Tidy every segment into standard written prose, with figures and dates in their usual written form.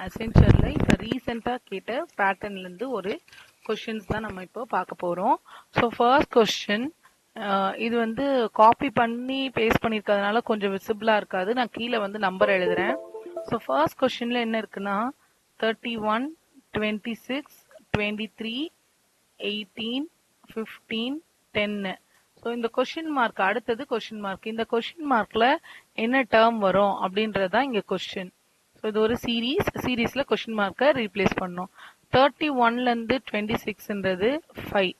அசென்ச்சர்ல இப்போ ரீசெண்டாக கேட்ட பேட்டர்ன்லேருந்து ஒரு கொஷின்ஸ் தான் நம்ம இப்போ பார்க்க போகிறோம். ஸோ ஃபர்ஸ்ட் கொஸ்டின், இது வந்து காப்பி பண்ணி பேஸ்ட் பண்ணியிருக்கிறதுனால கொஞ்சம் விசிபிளாக இருக்காது. நான் கீழே வந்து நம்பர் எழுதுறேன். ஸோ ஃபர்ஸ்ட் கொஸ்டினில் என்ன இருக்குன்னா 31, 26, 23, 18, 15, 10. ஸோ இந்த கொஷின் மார்க் அடுத்தது கொஷின் மார்க். இந்த கொஷின் மார்க்ல என்ன டேர்ம் வரும் அப்படின்றது தான் இங்க கொஸ்டின். ஸோ இது ஒரு சீரீஸ்ல கொஷின் மார்க்கை ரீப்ளேஸ் பண்ணோம். 31ல இருந்து 26ன்றது 5.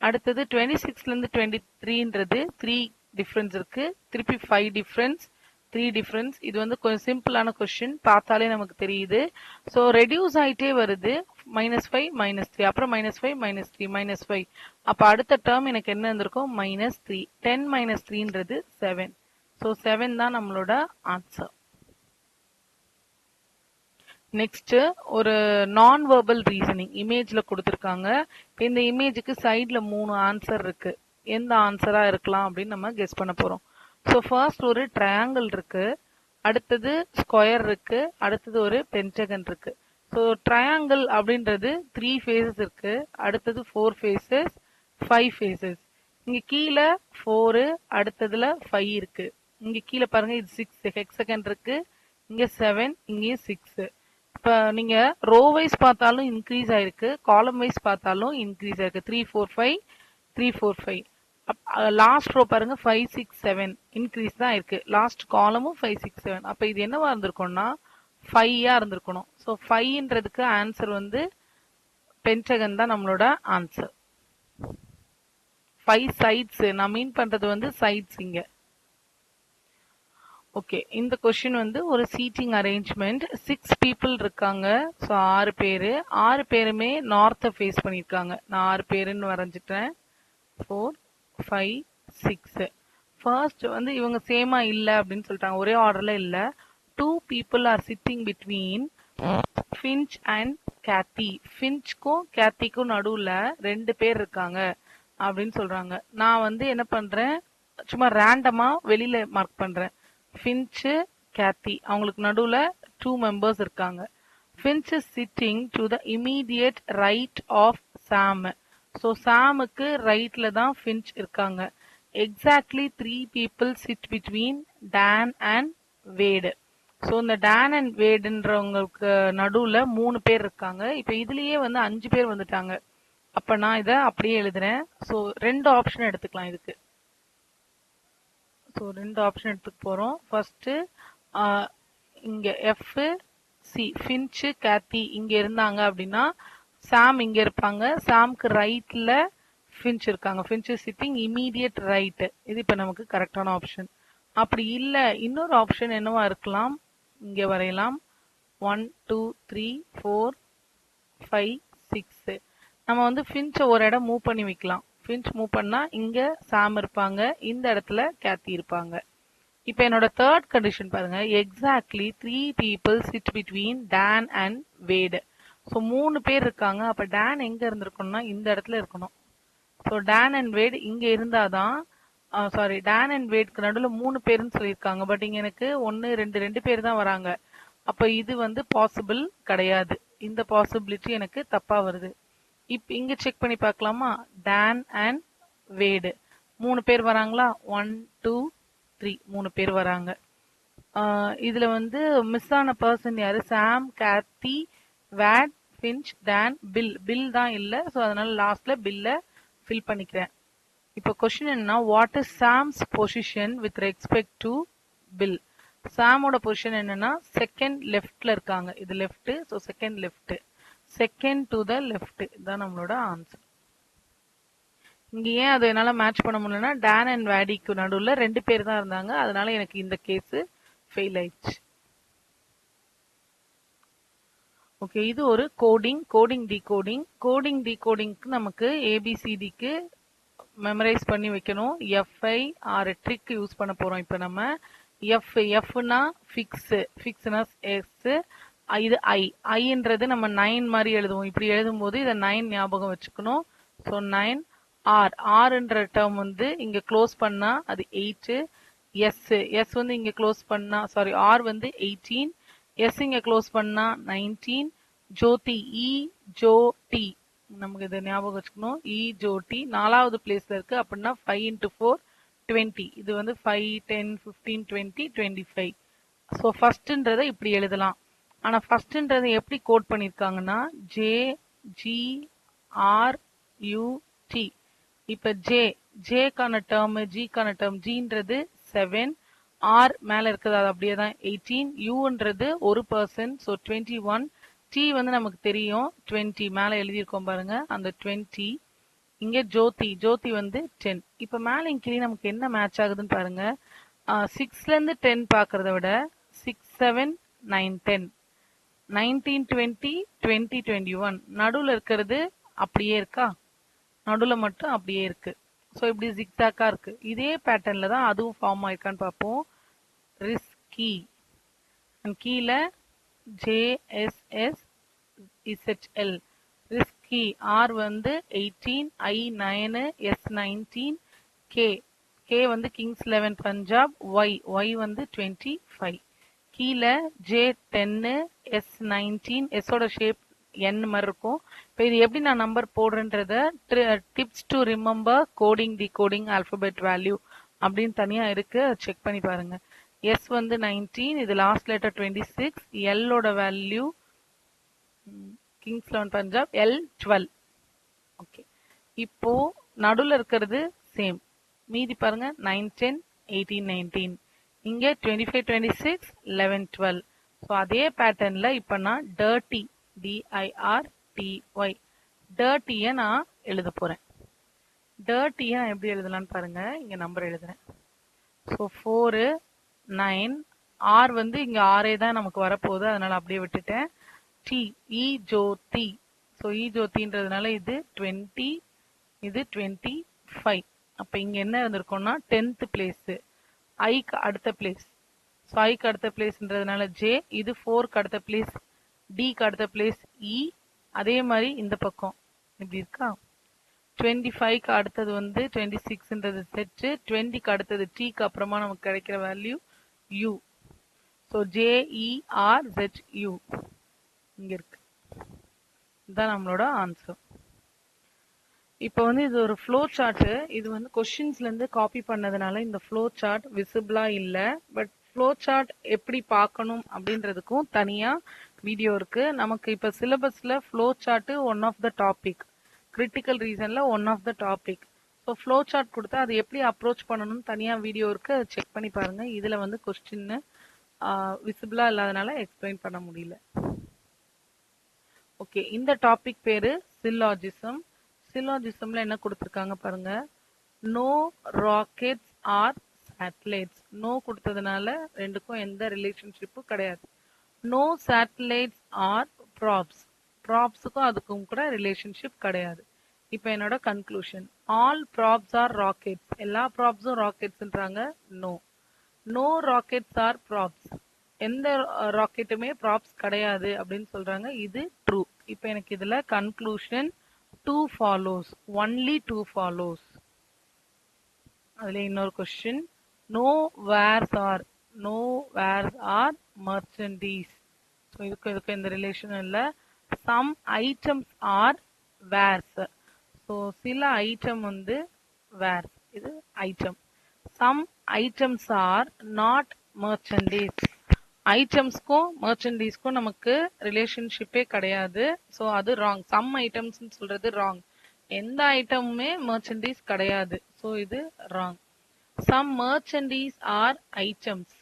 அடுத்தது 26ல இருந்து 23ன்றது 3 டிஃபரன்ஸ் இருக்கு. திருப்பி 5 டிஃபரன்ஸ், 3 டிஃபரன்ஸ். இது வந்து கொஞ்சம் சிம்பிளான கொஸ்டின், பார்த்தாலே நமக்கு தெரியுது. ஸோ ரெடியூஸ் ஆயிட்டே வருது. -5 -3, அப்புறம் -5 -3 -5. அப்ப அடுத்த டேர்ம் எனக்கு என்ன இருந்திருக்கும்? -3. 10 - 3ன்றது 7. ஸோ 7 தான் நம்மளோட ஆன்சர். நெக்ஸ்ட் ஒரு நான் வெர்பல் ரீசனிங் இமேஜ்ல கொடுத்துருக்காங்க. இந்த இமேஜுக்கு சைட்ல 3 ஆன்சர் இருக்கு. எந்த ஆன்சரா இருக்கலாம் அப்படின்னு நம்ம கெஸ் பண்ண போறோம். ஸோ ஃபர்ஸ்ட் ஒரு ட்ரையாங்கிள் இருக்கு, அடுத்தது ஸ்கொயர் இருக்கு, அடுத்தது ஒரு பென்டகன் இருக்கு. ஸோ ட்ரையாங்கிள் அப்படின்றது 3 ஃபேஸஸ் இருக்கு, அடுத்தது 4 ஃபேஸஸ், 5 ஃபேஸஸ். இங்க கீழே 4, அடுத்ததுல 5 இருக்கு. இங்க கீழே பாருங்க, இது 6 ஹெக்ஸகன் இருக்கு, இங்க 7, இங்கேயும் 6. இப்ப நீங்க ரோ வைஸ் பார்த்தாலும் இன்க்ரீஸ் ஆயிருக்கு, காலம் வைஸ் பார்த்தாலும் இன்க்ரீஸ் ஆயிருக்கு. 3 4 5 3 4 5. லாஸ்ட் ரோ பாருங்க 5 6 7 இன்க்ரீஸ் தான் இருக்கு. லாஸ்ட் காலமும் 5 6 7. அப்ப இது என்னவா இருந்திருக்கும்னா 5 இருந்திருக்கணும். ஸோ 5ன்றதுக்கு ஆன்சர் வந்து பென்டகன் தான் நம்மளோட ஆன்சர். 5 சைட்ஸ் நான் மீன் பண்றது வந்து சைட்ஸ் இங்க. ஓகே, இந்த கொஸ்டின் வந்து ஒரு சீட்டிங் அரேஞ்ச்மெண்ட். 6 பீப்புள் இருக்காங்க. ஸோ 6 பேரு, 6 பேருமே நார்த்தை ஃபேஸ் பண்ணியிருக்காங்க. நான் 6 பேருன்னு வரைஞ்சிட்டேன். 4 5 6. ஃபர்ஸ்ட் வந்து இவங்க சேமா இல்லை அப்படின்னு சொல்லிட்டாங்க, ஒரே ஆர்டர்ல இல்லை. 2 people are sitting between Finch and Kathy. ஃபின்ச்க்கும் கேத்திக்கும் நடுவுல 2 பேர் இருக்காங்க அப்படின்னு சொல்றாங்க. நான் வந்து என்ன பண்றேன், சும்மா ரேண்டமா வெளியில மார்க் பண்றேன். ஃபின்ச் கேத்தி, அவங்களுக்கு நடுவுல 2 மெம்பர்ஸ் இருக்காங்க. Finch is sitting to the immediate right of Sam. So சாமுக்கு ரைட்ல தான் ஃபின்ச் இருக்காங்க. Exactly 3 people sit between Dan and Wade. So இந்த டேன் அண்ட் வேடுன்றவங்களுக்கு நடுவுல 3 பேர் இருக்காங்க. இப்ப இதுலயே வந்து 5 பேர் வந்துட்டாங்க. அப்ப நான் இதை அப்படியே எழுதுறேன். ஸோ 2 ஆப்ஷன் எடுத்துக்கலாம் இதுக்கு. ஸோ 2 ஆப்ஷன் எடுத்துக்க போறோம். ஃபர்ஸ்ட் இங்க எஃப் சி, ஃபின்ச் கேத்தி இங்க இருந்தாங்க அப்படின்னா சாம் இங்க இருப்பாங்க. சாம்க்கு ரைட்ல ஃபின்ச் இருக்காங்க. Finch sitting immediate right. இது இப்ப நமக்கு கரெக்டான ஆப்ஷன். அப்படி இல்ல, இன்னொரு ஆப்ஷன் என்னவா இருக்கலாம், இங்க வரையலாம். 1 2 3 4 5 6. நம்ம வந்து ஃபின்ச்சை ஒரு இடம் மூவ் பண்ணி வைக்கலாம். ஃபின்ச் மூவ் பண்ணா இங்க சாம் இருப்பாங்க, இந்த இடத்துல கேத்தி இருப்பாங்க. இப்ப என்னோட தேர்ட் கண்டிஷன் பாருங்க, exactly 3 people sit between Dan and Wade. So 3 பேர் இருக்காங்க. அப்ப Dan எங்க இருந்திருக்கணும்னா இந்த இடத்துல இருக்கணும். ஸோ Dan and Wade இங்க இருந்தாதான், சாரி, Dan and Wadeக்கு நடுவில் 3 பேருன்னு சொல்லியிருக்காங்க. பட் இங்க எனக்கு 1 2 பேர் தான் வராங்க. அப்ப இது வந்து பாசிபிள் கிடையாது. இந்த பாசிபிலிட்டி எனக்கு தப்பா வருது. இப்ப இங்க செக் பண்ணி பார்க்கலாமா? Dan and Wade 3 பேர் வராங்களா? 1 2 3 3 பேர் வராங்க. இதுல வந்து மிஸ் ஆன பர்சன் யாரு? Sam, Cathy, Wade, Finch, Dan, Bill. Bill தான் இல்ல. ஸோ அதனால லாஸ்ட்ல பில்ல ஃபில் பண்ணிக்கிறேன். இப்போ கொஸ்டின் என்னன்னா, what is Sam's position with respect to Bill? சாமோட பொசிஷன் என்னன்னா செகண்ட் லெஃப்ட்ல இருக்காங்க. இது left, so second left. Second to the left தான் நம்மளோட ஆன்சர். இங்க ஏன் அதை என்னால மேட்ச் பண்ண முடியலன்னா Dan அண்ட் வேடிக்கு நடுவுல 2 பேர் தான் இருந்தாங்க. அதனால எனக்கு இந்த கேஸ் ஃபெயில் ஆயிடுச்சு. ஓகே, இது ஒரு கோடிங் டீகோடிங்க்கு நமக்கு ஏபிசிடிக்கு மெமரைஸ் பண்ணி வைக்கணும். எஃப்ஐ ஆர் ட்ரிக் யூஸ் பண்ண போறோம். இப்ப நம்ம எஃப்னா ஃபிக்ஸ்னா எஸ், இது ஐன்றது நம்ம 9 மாதிரி எழுதுவோம். இப்படி எழுதும் போது இதை 9 ஞாபகம் வச்சுக்கணும். ஸோ 9. ஆர்ன்ற டேர்ம் வந்து இங்க க்ளோஸ் பண்ணா அது 8. எஸ் வந்து இங்க க்ளோஸ் பண்ணா, சாரி, ஆர் வந்து 18. எஸ் இங்க க்ளோஸ் பண்ணா 19. ஜோதி இ ஜோடி நமக்கு இது ஞாபகம் வச்சுக்கணும். இ ஜோடி 4வது பிளேஸ்ல இருக்கு. அப்படின்னா 5 into 4 20. இது வந்து 5 10 15 20 25. ஸோ ஃபர்ஸ்ட்ன்றதை இப்படி எழுதலாம். ஆனா ஃபர்ஸ்ட்ன்றதை எப்படி கோட் பண்ணிருக்காங்கன்னா J G R U T. இப்ப ஜேக்கான டேர்ம் ஜிக்கான டேர்ம் ஜின்றது 7, ஆர் மேல இருக்குது அது அப்படியே தான் 18, யூன்றது ஒரு பர்சன் ஸோ 21, டி வந்து நமக்கு தெரியும் 20 மேல எழுதியிருக்கோம் பாருங்க அந்த 20. இங்க ஜோதி வந்து 10. இப்ப மேல கீழே நமக்கு என்ன மேட்ச் ஆகுதுன்னு பாருங்க. 6ல இருந்து 10 பாக்குறத விட 6 7 9 10 19 20 20 21 நடுவுல இருக்கிறது அப்படியே இருக்கா, நடுவுல மட்டும் அப்படியே இருக்கு. ஸோ இப்படி ஜிக்ஸாக்கா இருக்கு. இதே பேட்டர்ன்ல தான் அதுவும் ஃபார்ம் ஆயிருக்கான்னு பார்ப்போம். ரிஸ்கி கீழே JSSZL ரிஸ்கி. ஆர் வந்து 18, I 9, S 19, K வந்து கிங்ஸ் 11 பஞ்சாப், Y வந்து 25. கீழே J10, S 19, S ஓட ஷேப் N மாதிரி இருக்கும். இப்போ இது எப்படி நான் நம்பர் போடுறேன்றத tips to remember coding decoding alphabet value அப்படின்னு தனியா இருக்கு, செக் பண்ணி பாருங்க. எஸ் வந்து 19, இது லாஸ்ட் லெட்டர் 26, எல் ஓட value Kings 11 Punjab L 12. Okay, இப்போ நடுவுல இருக்கிறது சேம், மீதி பாருங்க 9 10 18 19, இங்க 25 26 11 12. ஸோ அதே பேட்டர்ன்ல இப்ப நான் டர்ட்டி DIRTY டர்ட்டியை நான் எழுத போறேன். டர்ட்டியை நான் எப்படி எழுதலான்னு பாருங்க. இங்க நம்பர் எழுதுறேன். ஸோ 4 9, ஆர் வந்து இங்க ஆரே தான் நமக்கு வரப்போகுது, அதனால அப்படியே விட்டுட்டேன். டி இ ஜோதி. ஸோ இ ஜோதின்றதுனால இது 20, இது 25. அப்ப இங்க என்ன இருந்திருக்கும்னா 10th பிளேஸ், ஐக்கு அடுத்த பிளேஸ். ஸோ ஐக்கு அடுத்த பிளேஸ்ன்றதுனால ஜே, இது 4க்கு அடுத்த பிளேஸ், டிக்கு அடுத்த பிளேஸ் இ. அதே மாதிரி இந்த பக்கம் இப்படி இருக்கா. 25க்கு அடுத்தது வந்து 26ன்றது செட்டு, 20க்கு அடுத்தது டிக்கு அப்புறமா நமக்கு கிடைக்கிற வேல்யூ யூ. ஸோ JERZU இங்க இருக்கு. இதுதான் நம்மளோட ஆன்சர். இப்போ வந்து இது ஒரு ஃப்ளோ சார்ட். இது வந்து கொஸ்டின்ஸ்ல இருந்து காப்பி பண்ணதுனால இந்த ஃப்ளோ சார்ட் விசிபிளா இல்ல. பட் ஃப்ளோ சார்ட் எப்படி பார்க்கணும் அப்படின்றதுக்கும் தனியா வீடியோ இருக்கு. நமக்கு இப்ப சிலபஸ்ல flow chart one of the topic, critical ரீசன்ல one of the topic. So flow chart கொடுத்தா அது எப்படி அப்ரோச் பண்ணணும்னு தனியா வீடியோ இருக்கு, அதை செக் பண்ணி பாருங்க. இதுல வந்து கொஸ்டின் விசிபிளா இல்லாதனால எக்ஸ்பிளைன் பண்ண முடியல. ஓகே, இந்த டாபிக் பேரு சில்லாஜிசம். சில்லாஜிசம்ல என்ன கொடுத்திருக்காங்க பாருங்க. No rockets are satellites. No கொடுத்ததுனால ரெண்டுக்கும் எந்த ரிலேஷன்ஷிப்பும் கிடையாது. No satellites are props. ப்ராப்ஸுக்கும் அதுக்கும் கூட ரிலேஷன்ஷிப் கிடையாது. இப்போ என்னோட conclusion, all props are rockets. எல்லா ப்ராப்ஸும் ராக்கெட்ஸ்ன்றாங்க. No. No rockets are props. எந்த ராக்கெட்டுமே ப்ராப்ஸ் கிடையாது அப்படின்னு சொல்றாங்க. இது ட்ரூ. இப்போ எனக்கு இதுல கன்க்ளூஷன் 2 follows, only 2 follows. அதுல இன்னொரு question, no wares are. No wares are merchandise. So இதுக்கு இந்த ரிலேஷன் இல்ல. Some items are wares. So சில ஐட்டம் வந்து வேர்ஸ், இது item. Some items are not merchandise. ஐட்டம்ஸ்க்கும் மர்ச்சன்டீஸ்க்கும் நமக்கு ரிலேஷன்ஷிப்பே கிடையாது. ஸோ அது ராங். சம் ஐட்டம்ஸ் சொல்றது ராங். எந்த ஐட்டமுமே மர்ச்சன்டீஸ் கிடையாது. ஸோ இது wrong. Some merchandise are items,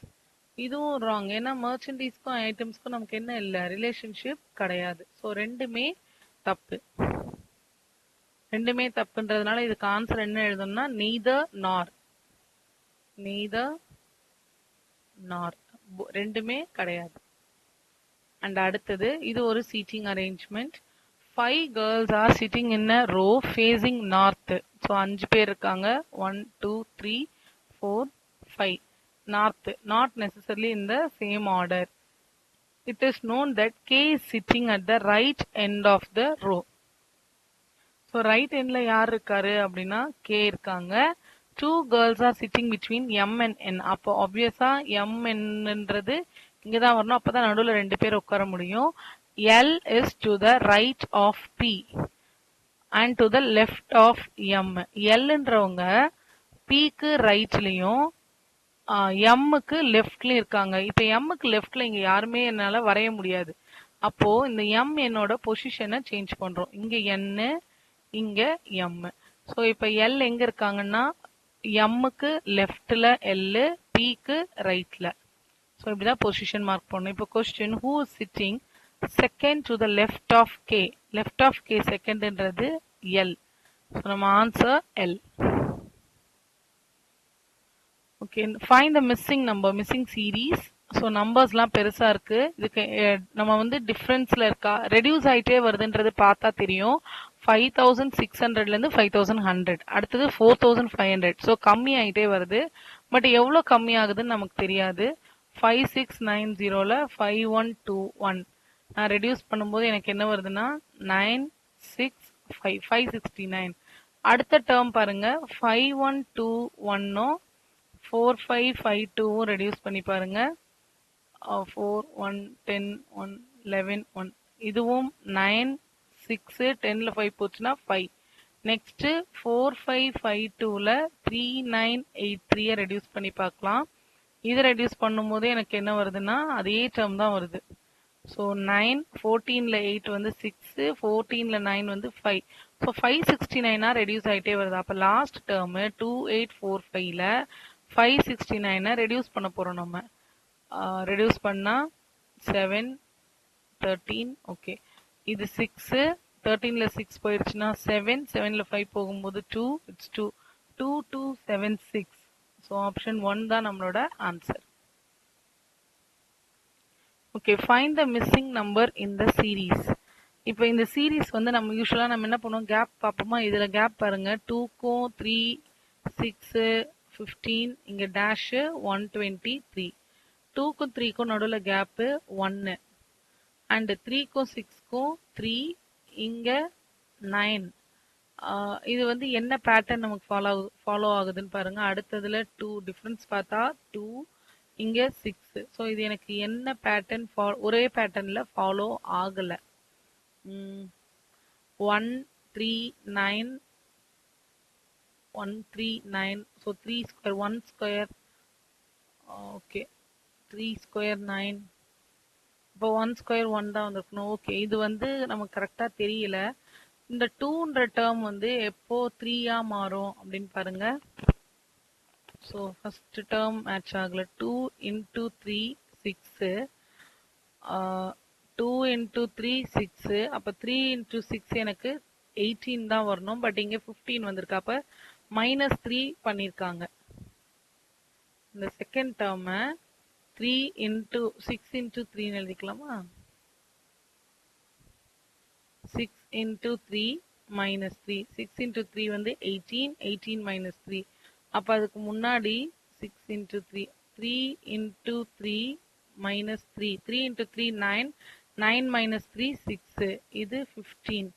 இதுவும் ராங். ஏன்னா மர்ச்சன்டீஸ்க்கும் ஐட்டம்ஸ்க்கும் நமக்கு என்ன இல்லை, ரிலேஷன்ஷிப் கிடையாது. ஸோ ரெண்டுமே தப்பு. ரெண்டுமே தப்புன்றதுனால இதுக்கு ஆன்சர் என்ன எழுதணும்னா நெய்தர் நார். நெய்தர் நார், ரெண்டுமே கிடையாது. அண்ட் அடுத்தது, இது ஒரு seating arrangement. 5 girls are sitting in a row facing north. So 5 பேர் இருக்காங்க. 1 2 3 4 5. North, not necessarily in the same order. It is known that K is sitting at the right end of the row. So right எண்ட்ல யார் இருக்காரு அப்படின்னா K இருக்காங்க. 2 girls are sitting between M and N. அப்போ ஆப்வியஸா M Nன்றது இங்க தான் வரணும். அப்பதான் நடுவுல 2 பேர் உட்கார முடியும். L is to the right of P and to the left of M. Lன்றவங்க Pக்கு ரைட்லயும் எம்முக்கு லெஃப்ட்லயும் இருக்காங்க. இப்ப எம்முக்கு லெஃப்ட்ல இங்க யாருமே என்னால வரைய முடியாது. அப்போ இந்த எம் என்னோட பொசிஷனை சேஞ்ச் பண்றோம். இங்க என்னு, இங்க எம். ஸோ இப்ப எல் எங்க இருக்காங்கன்னா எம்முக்கு லெஃப்ட்ல எல், பிக்கு ரைட்ல. ஸோ இப்படிதான் பொசிஷன் மார்க் பண்ணணும். இப்போ question, who is sitting second to the left of K? Left of K செகண்ட்ன்றது எல். ஸோ நம்ம answer L. Okay, find the missing number, missing series. So நம்பர்ஸ்லாம் பெருசா இருக்கு. இதுக்கு நம்ம வந்து டிஃபரன்ஸ்ல இருக்கா ரெடியூஸ் ஆயிட்டே வருதுன்றது பார்த்தா தெரியும். 5600 இருந்து 5100, அடுத்தது 4500. ஸோ கம்மி ஆயிட்டே வருது. பட் எவ்வளவு கம்மி ஆகுதுன்னு நமக்கு தெரியாது. 5690ல 5121 நான் ரெடியூஸ் பண்ணும்போது எனக்கு என்ன வருதுன்னா 965, 569. அடுத்த டேர்ம் பாருங்க, 5121 4552 ரெடியூஸ் பண்ணி பாருங்க. 4 1 10 1 11 1. இதுவும் 9 6 10ல 5 போச்சுன்னா 5. நெக்ஸ்ட் 4552ல 3983 ரெடியூஸ் பண்ணி பார்க்கலாம். இதை ரெடியூஸ் பண்ணும்போது எனக்கு என்ன வருதுன்னா அதே டேர்ம் தான் வருது. ஸோ 9 14ல 8 வந்து 6, 14ல 9 வந்து 5. ஸோ 569 ரெடியூஸ் ஆயிட்டே வருது. அப்ப லாஸ்ட் டேர்ம் 2845ல 569 ரெடியூஸ் பண்ண போறோம். நம்ம ரெடியூஸ் பண்ணா 7 13. ஓகே, இது 6, 13ல 6 போயிடுச்சுன்னா 7, 7ல 5 போகும்போது 2, இட்ஸ் 2, 2276. ஸோ ஆப்ஷன் 1 தான் நம்மளோட answer. Okay, find the missing number in the series. இப்போ இந்த சீரீஸ் வந்து நம்ம யூஸ்வலா நம்ம என்ன பண்ணுவோம், கேப் பார்ப்போமா. இதுல கேப் பாருங்க, 2க்கும் 3, 6, 15, இங்க டேஷ் 123. 2க்கும் 3க்கும் நடுவுல கேப் 1 அண்ட் 3க்கும் 6க்கும் 3, இங்க 9. இது வந்து என்ன பேட்டர்ன் நமக்கு ஃபாலோ ஆகுதுன்னு பாருங்க. அடுத்ததுல 2 டிஃபரன்ஸ் பார்த்தா 2, இங்க 6. ஸோ இது எனக்கு என்ன பேட்டர்ன், ஒரே பேட்டர்ன்ல ஃபாலோ ஆகல. 1 3 9 1 3 9. So 3 square 1 square. Okay, 3 square 9. இப்போ 1 ஸ்கொயர் 1 தான் வந்திருக்கணும். ஓகே, இது வந்து நமக்கு கரெக்டா தெரியல. இந்த 2ன்ற டேர்ம் வந்து எப்போ 3ஆ மாறும் அப்படின்னு பாருங்க. ஸோ ஃபர்ஸ்ட் டேர்ம் மேட்ச் ஆகல. 2 into 3 6, 2 into 3 6. அப்ப 3 into 6 எனக்கு 18 தான் வரணும். பட் இங்க 15 வந்திருக்கு. அப்ப -3 பண்ணிருக்காங்க. இந்த second term 3 into 6 into 3 எழுதிக்கலாமா? 6 into 3 minus 3. 6 into 3 வந்து 18, 18 minus 3. அப்ப அதுக்கு முன்னாடி 6 into 3, 3 into 3 minus 3. 3 into 3 9, 9 minus 3 6. இது 15.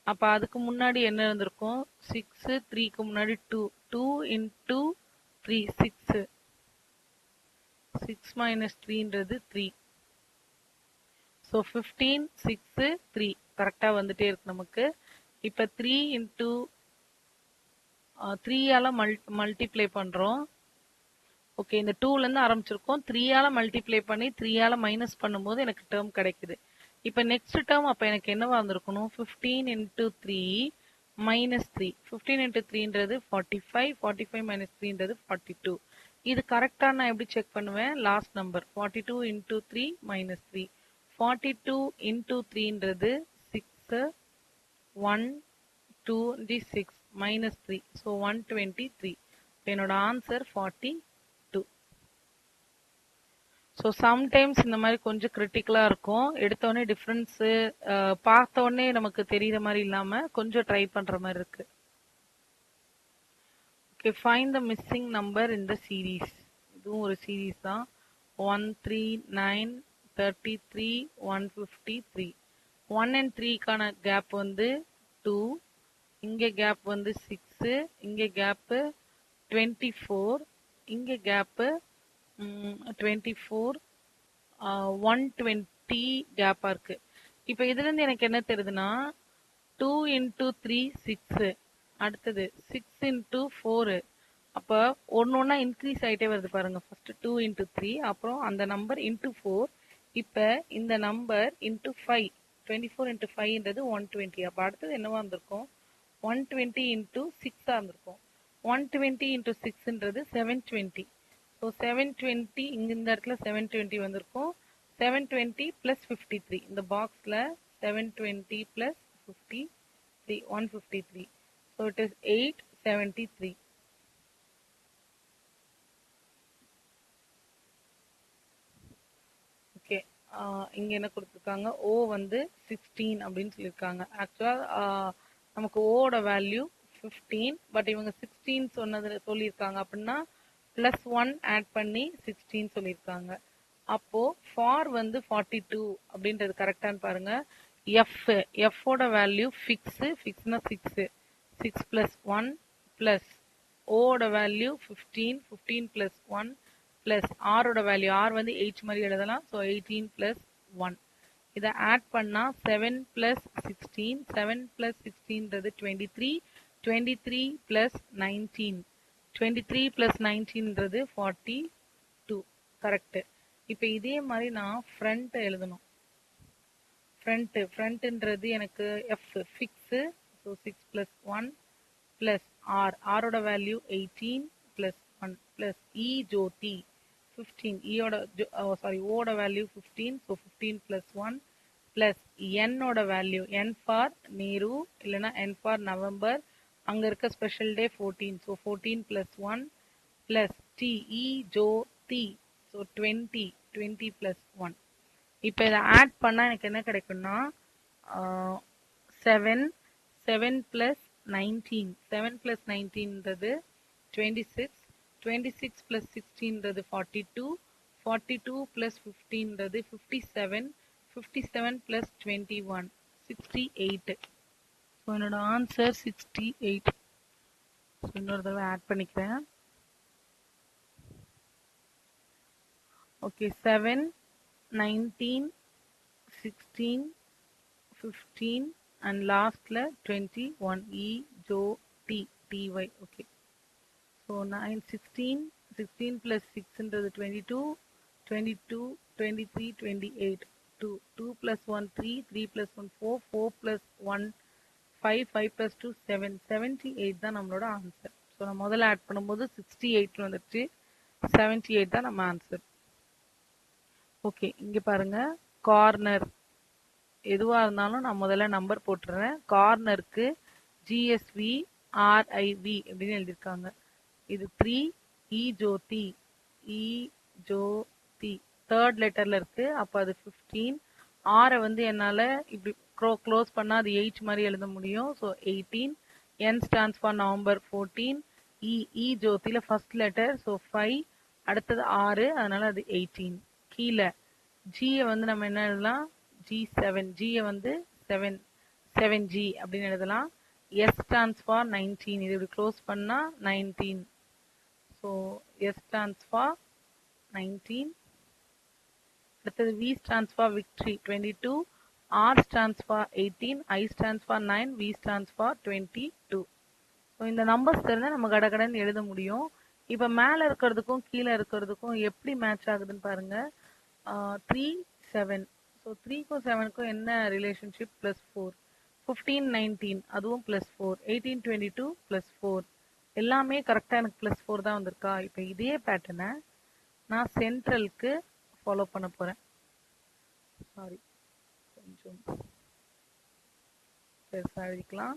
அப்ப அதுக்கு முன்னாடி என்ன இருந்திருக்கும்? 6, 3க்கு முன்னாடி 2. 2 into 3 6. 6 minus 3ன்றது 3. ஸோ 15, 6, 3 கரெக்டா வந்துட்டே இருக்கு நமக்கு. இப்ப 3 into 3ஆல மல்டிப்ளை பண்றோம். ஓகே, இந்த 2ல இருந்து ஆரம்பிச்சிருக்கோம். 3ஆல மல்டிப்ளை பண்ணி 3ஆல மைனஸ் பண்ணும்போது எனக்கு டேர்ம் கிடைக்குது. இப்ப நெக்ஸ்ட் டேர்ம் அப்ப எனக்கு என்னவா வந்திருக்கணும்? 15 into 3 minus 3. 15 into 3ன்றது 45, 45 minus 3ன்றது 42. இது கரெக்டா நான் எப்படி செக் பண்ணுவேன்? Last number 42 into 3 minus 3. 42 into 3ன்றது 6, 1 2 6 minus 3. So 123. என்னோட ஆன்சர் 42. ஸோ சம்டைம்ஸ் இந்த மாதிரி கொஞ்சம் கிரிட்டிக்கலா இருக்கும். எடுத்தோடனே டிஃபரன்ஸ் பார்த்த உடனே நமக்கு தெரியுற மாதிரி இல்லாம கொஞ்சம் ட்ரை பண்ற மாதிரி இருக்கு. Okay, find the missing number in the series. இதுவும் ஒரு சீரீஸ் தான். 139, 33, 153. 1 and 3க்கான கேப் வந்து 2, இங்க கேப் வந்து 6, இங்க கேப் 24, இங்க கேப் 24, 120 கேப்பா இருக்கு. இப்போ இதுல இருந்து எனக்கு என்ன தெரியுதுன்னா 2 into 3 6, அடுத்தது 6 into 4. அப்ப ஒன்னொன்னா இன்க்ரீஸ் ஆயிட்டே வருது பாருங்க. ஃபர்ஸ்ட் 2 into 3, அப்புறம் அந்த நம்பர் into 4. இப்ப இந்த நம்பர் into 5, 24 into 5ன்றது 120. அப்ப அடுத்தது என்னவா இருந்திருக்கும்? 120 into 6 இருந்திருக்கும். 120 into 6ன்றது 720. ஸோ 720 இங்க இந்த இடத்துல 720 வந்திருக்கும். 720 plus 53. இந்த பாக்ஸ்ல 720 plus 53, 153. So it is 873. Okay, இங்க என்ன கொடுத்துருக்காங்க? ஓ வந்து 16 அப்படின்னு சொல்லியிருக்காங்க. ஆக்சுவலா நமக்கு ஓட வேல்யூ 15, பட் இவங்க 16 சொன்னது சொல்லியிருக்காங்க. அப்படின்னா +1 ஆட் பண்ணி 16 சொல்லியிருக்காங்க. அப்போ ஃபார் வந்து 42 அப்படின்றது கரெக்டான்னு பாருங்க. எஃப் ஓட வேல்யூ ஃபிக்ஸ்னா 6, 6 plus 1 plus ஓட வேல்யூ 15, 15 plus 1 plus ஆரோட வேல்யூ, ஆர் வந்து 8 மாதிரி எழுதலாம். So 18 plus 1. இதை ஆட் பண்ணா 7 plus 16, 7 plus 16ன்றது 23, 23 plus 19, 23 plus 19ன்றது 42. கரெக்ட். இப்போ இதே மாதிரி நான் ஃப்ரண்ட் எழுதணும். ஃப்ரண்ட்ன்றது எனக்கு F fix. So 6 plus 1 plus ஆரோட வேல்யூ 18 plus 1 plus ஜோதி 15. ஓட வேல்யூ 15. ஸோ 15 plus 1 plus என்னோட வேல்யூ, என் ஃபார் நேரு இல்லைன்னா என் ஃபார் நவம்பர், அங்க இருக்க special day 14. So 14 plus 1 plus Jyothi. So 20, 20 plus 1. இப்போ இதை ஆட் பண்ணா எனக்கு என்ன கிடைக்கும்னா 7, 7 plus 19, 7 plus 19ன்றது 26, 26 plus 16ன்றது 42, 42 plus 15ன்றது 57, 57 plus 21, 68. ஸோ என்னோட ஆன்சர் 68. இன்னொரு தடவை ஆட் பண்ணிக்கிறேன். ஓகே, 7, 19, 16, 15 and lastல 21, Jyothi, ty. Okay, so 9, 16, 16 plus 6ன்றது 22, 22, 23, 28, 2, 2 plus 1 3, 3 plus 1 4, 4 plus 1 5, 5 plus 2 7, 78 தான் நம்மளோட ஆன்சர். ஸோ நான் முதல்ல ஆட் பண்ணும்போது 68 வந்துருச்சு, 78 தான் நம்ம ஆன்சர். ஓகே, இங்க பாருங்க, கார்னர் எதுவா இருந்தாலும் நான் முதல்ல நம்பர் போட்டுறேன். கார்னருக்கு ஜிஎஸ்வி ஆர்ஐவி அப்படின்னு எழுதியிருக்காங்க. இது 3, ஜோதி, ஜோதி தேர்ட் லெட்டர்ல இருக்கு. அப்ப அது 15. ஆரை வந்து என்னால இப்படி க்ளோஸ் பண்ணா அது 8 மாதிரி எழுத முடியும். So 18. N stands for November 14. ஜோதியில ஃபர்ஸ்ட் லெட்டர், ஸோ 5. அடுத்தது 6, அதனால அது 18. கீழே ஜியை வந்து நம்ம என்ன எழுதலாம்? G7, ஜியை வந்து 7, 7G அப்படின்னு எழுதலாம். S stands for 19, இது இப்படி க்ளோஸ் பண்ணா 19. So S stands for 19. அடுத்தது V stands for victory 22, R stands for 18, I stands for 9, V stands for 22. So இந்த நம்பர்ஸ் தெரிஞ்சா நம்ம கடகடன்னு எழுத முடியும். இப்போ மேலே இருக்கிறதுக்கும் கீழே இருக்கிறதுக்கும் எப்படி மேட்ச் ஆகுதுன்னு பாருங்க. 3, 7. ஸோ 3க்கும் 7க்கும் என்ன ரிலேஷன்ஷிப்? +4. 15, 19 அதுவும் +4. 18, 22 +4. எல்லாமே கரெக்டாக எனக்கு +4 தான் வந்திருக்கா? இப்போ இதே பேட்டர்னை நான் சென்ட்ரலுக்கு ஃபாலோ பண்ண போகிறேன். சாரி, கொஞ்சம் பெருசாக எழுதிக்கலாம்.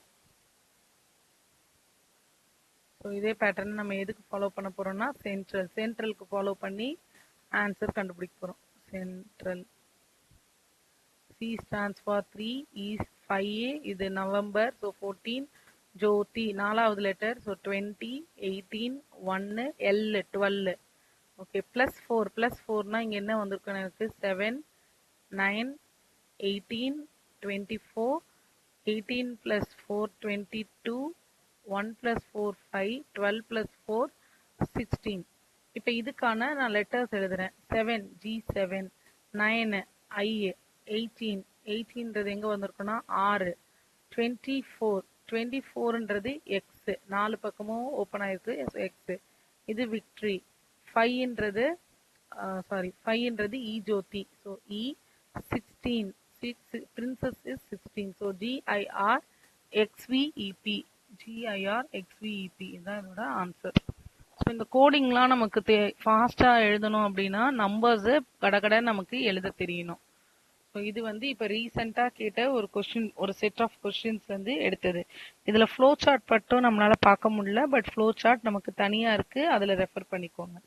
ஸோ இதே பேட்டர்ன் நம்ம எதுக்கு ஃபாலோ பண்ண போகிறோம்னா சென்ட்ரலுக்கு ஃபாலோ பண்ணி ஆன்சர் கண்டுபிடிக்க போகிறோம். Central. C stands for 3, E 5A, இது நவம்பர், ஸோ 14. ஜோதி நாலாவது லெட்டர், ஸோ 20, 18, 1, L 12. ஓகே, +4, +4னா இங்கே என்ன வந்திருக்கும் எனக்கு? 7, 9, 18, 24, 18 plus 4, 22, 1 plus 4, 5, 12 plus 4, 16. இப்போ இதுக்கான நான் லெட்டர்ஸ் எழுதுறேன். 7, G7, 9 I 18 18ன்றது எங்க வந்திருக்குன்னா 6 24 24ன்றது எக்ஸ், நாலு பக்கமும் ஓப்பன் ஆயிருக்கு எக்ஸ். இது விக்டரி. 5ன்றது சாரி 5ன்றது E Jyothi. So E 16 princess is 16. So GIR XVEP GIR XVEP இதுதான் என்னோட ஆன்சர். ஸோ இந்த கோடிங்லாம் நமக்கு ஃபாஸ்ட்டாக எழுதணும் அப்படின்னா நம்பர்ஸு கடகட நமக்கு எழுத தெரியணும். ஸோ இது வந்து இப்போ ரீசெண்டாக கேட்ட ஒரு கொஸ்டின், ஒரு செட் ஆஃப் கொஸ்டின்ஸ் வந்து எடுத்தது. இதில் ஃப்ளோ சார்ட் மட்டும் நம்மளால பார்க்க முடியல, பட் ஃப்ளோ சார்ட் நமக்கு தனியாக இருக்குது, அதில் ரெஃபர் பண்ணிக்கோங்க.